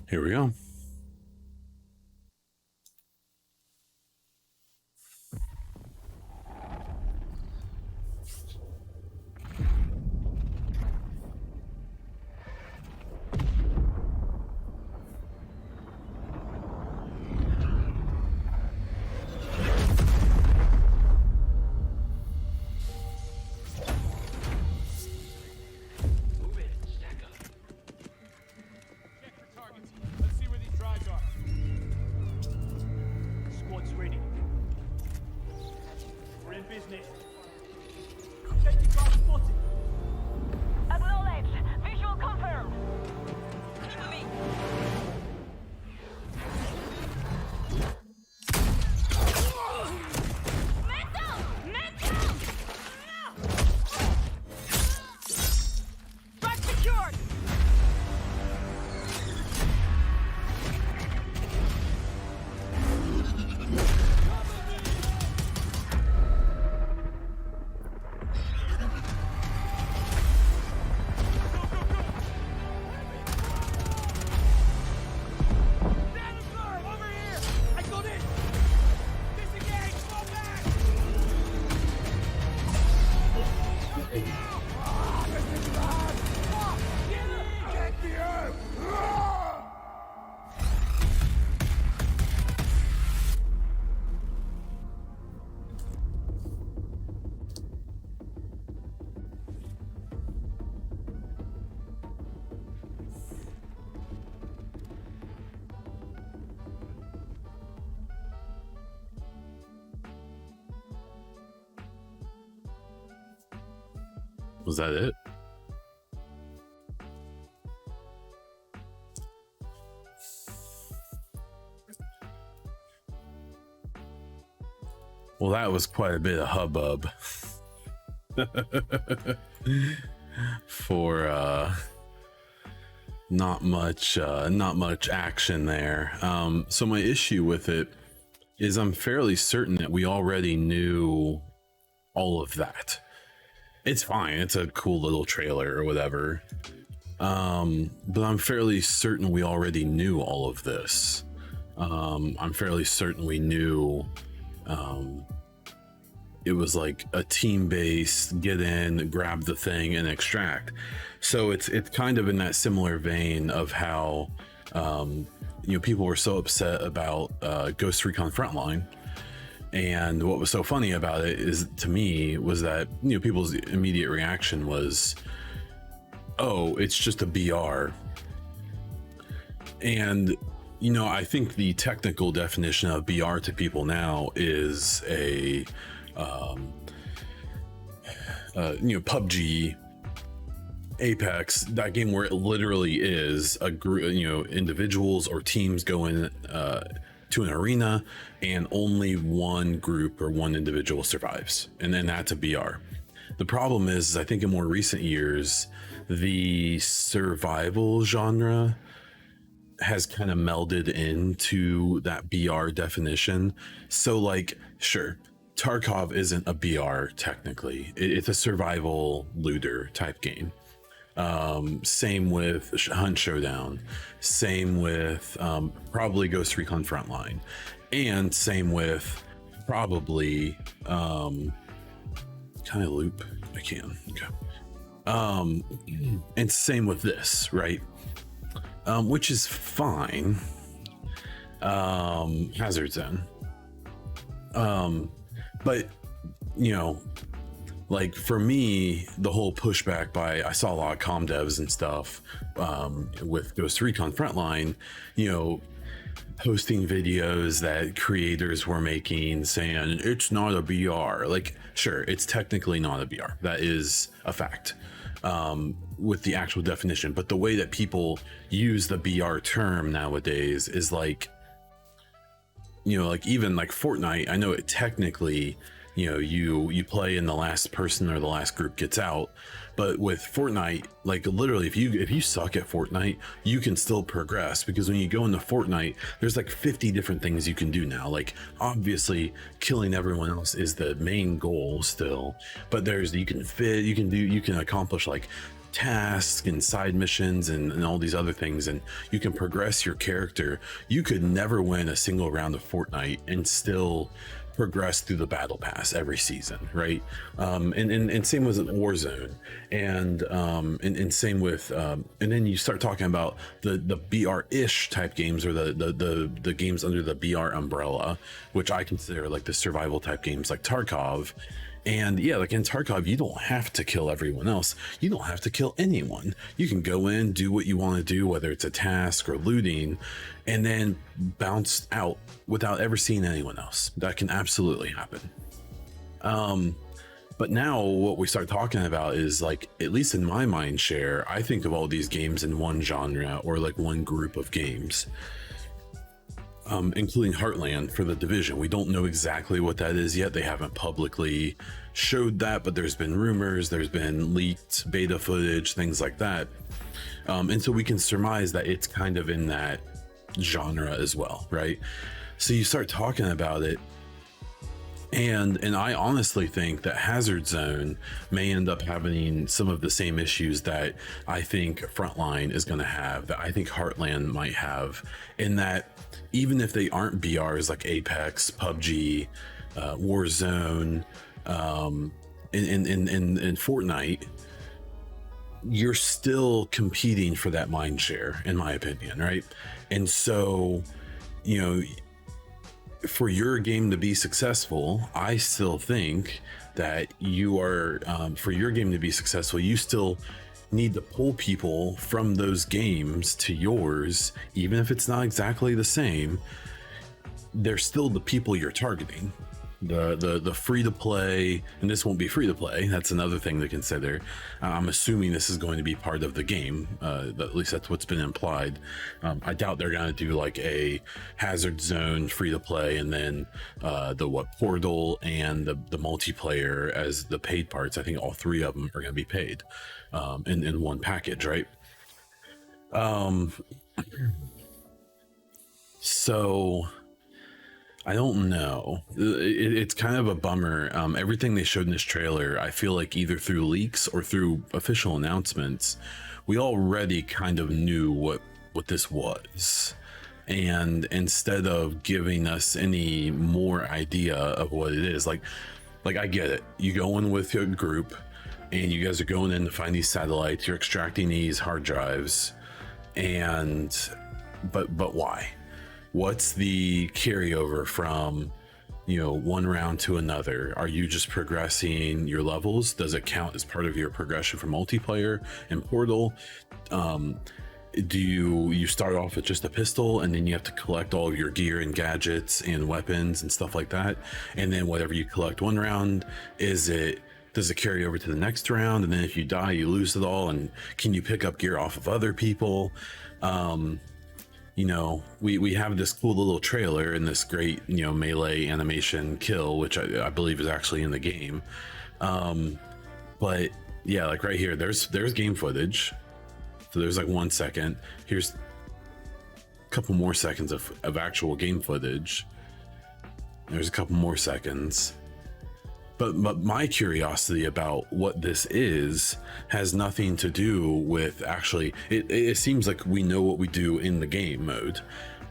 Here we go. Was that it? Well, that was quite a bit of hubbub for not much action there. So my issue with it is I'm fairly certain that we already knew all of that. It's fine, it's a cool little trailer or whatever, but I'm fairly certain we already knew all of this. I'm fairly certain we knew it was like a team-based get in, grab the thing, and extract. So it's kind of in that similar vein of how people were so upset about Ghost Recon Frontline. And what was so funny about it is, to me, was that people's immediate reaction was, oh, it's just a BR. And I think the technical definition of BR to people now is a PUBG, Apex, that game where it literally is a group, individuals or teams go in to an arena and only one group or one individual survives, and then that's a BR. The problem is I think in more recent years the survival genre has kind of melded into that BR definition. So like, sure, Tarkov isn't a BR technically, it's a survival looter type game. Same with Hunt Showdown, same with probably Ghost Recon Frontline, and same with probably can I loop? I can. Okay. And same with this, right? Which is fine. Hazard Zone. But like for me, the whole pushback I saw a lot of comm devs and stuff with Ghost Recon Frontline, posting videos that creators were making saying it's not a BR. Like, sure, it's technically not a BR. That is a fact with the actual definition. But the way that people use the BR term nowadays is like, like even like Fortnite, I know it technically, you play and the last person or the last group gets out, but with Fortnite, like literally if you suck at Fortnite, you can still progress, because when you go into Fortnite, there's like 50 different things you can do now. Like obviously killing everyone else is the main goal still, but you can accomplish like tasks and side missions and all these other things, and you can progress your character. You could never win a single round of Fortnite and still progress through the battle pass every season, right? And same with Warzone, and same with and then you start talking about the BR-ish type games, or the games under the BR umbrella, which I consider like the survival type games like Tarkov. And yeah, like in Tarkov, you don't have to kill everyone else. You don't have to kill anyone. You can go in, do what you want to do, whether it's a task or looting, and then bounce out without ever seeing anyone else. That can absolutely happen. But now what we start talking about is, like, at least in my mind share, I think of all these games in one genre or like one group of games. Including Heartland for the Division. We don't know exactly what that is yet. They haven't publicly showed that, but there's been rumors, there's been leaked beta footage, things like that. And so we can surmise that it's kind of in that genre as well, right? So you start talking about it, and I honestly think that Hazard Zone may end up having some of the same issues that I think Frontline is going to have, that I think Heartland might have, in that even if they aren't BRs like Apex, PUBG, Warzone, in Fortnite, you're still competing for that mind share, in my opinion, right? And so, you know, for your game to be successful, I still think that you are, for your game to be successful, you still need to pull people from those games to yours, even if it's not exactly the same. They're still the people you're targeting. The free to play, and this won't be free to play, that's another thing to consider. I'm assuming this is going to be part of the game, at least that's what's been implied. I doubt they're going to do like a Hazard Zone free to play and then the Portal and the multiplayer as the paid parts. I think all three of them are going to be paid in one package, right? So I don't know. It's kind of a bummer. Everything they showed in this trailer, I feel like either through leaks or through official announcements, we already kind of knew what this was. And instead of giving us any more idea of what it is, like I get it. You go in with a group and you guys are going in to find these satellites, you're extracting these hard drives, but why? What's the carryover from, you know, one round to another? Are you just progressing your levels? Does it count as part of your progression for multiplayer and Portal? Do you start off with just a pistol and then you have to collect all of your gear and gadgets and weapons and stuff like that? And then whatever you collect one round, does it carry over to the next round? And then if you die, you lose it all? And can you pick up gear off of other people? You know, we have this cool little trailer and this great, you know, melee animation kill, which I believe is actually in the game. But yeah, like right here, there's game footage. So there's like 1 second. Here's a couple more seconds of actual game footage. There's a couple more seconds. But my curiosity about what this is has nothing to do with actually, it seems like we know what we do in the game mode,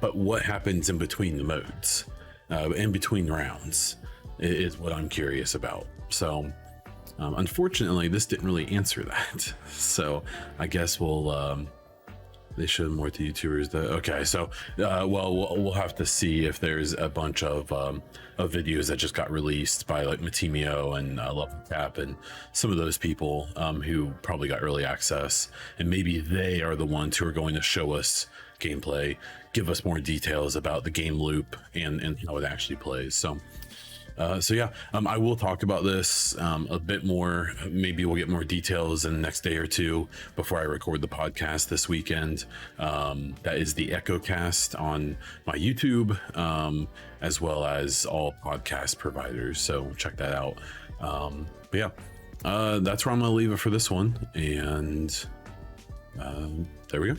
but what happens in between the modes, in between rounds, is what I'm curious about. So unfortunately, this didn't really answer that. So I guess they showed more to YouTubers. Okay, so well, we'll have to see if there's a bunch of videos that just got released by like Matimio and Level Cap and some of those people who probably got early access, and maybe they are the ones who are going to show us gameplay, give us more details about the game loop and how it actually plays. So yeah, I will talk about this a bit more. Maybe we'll get more details in the next day or two before I record the podcast this weekend. That is the Echo Cast on my YouTube, as well as all podcast providers. So check that out. But yeah, that's where I'm going to leave it for this one. And there we go.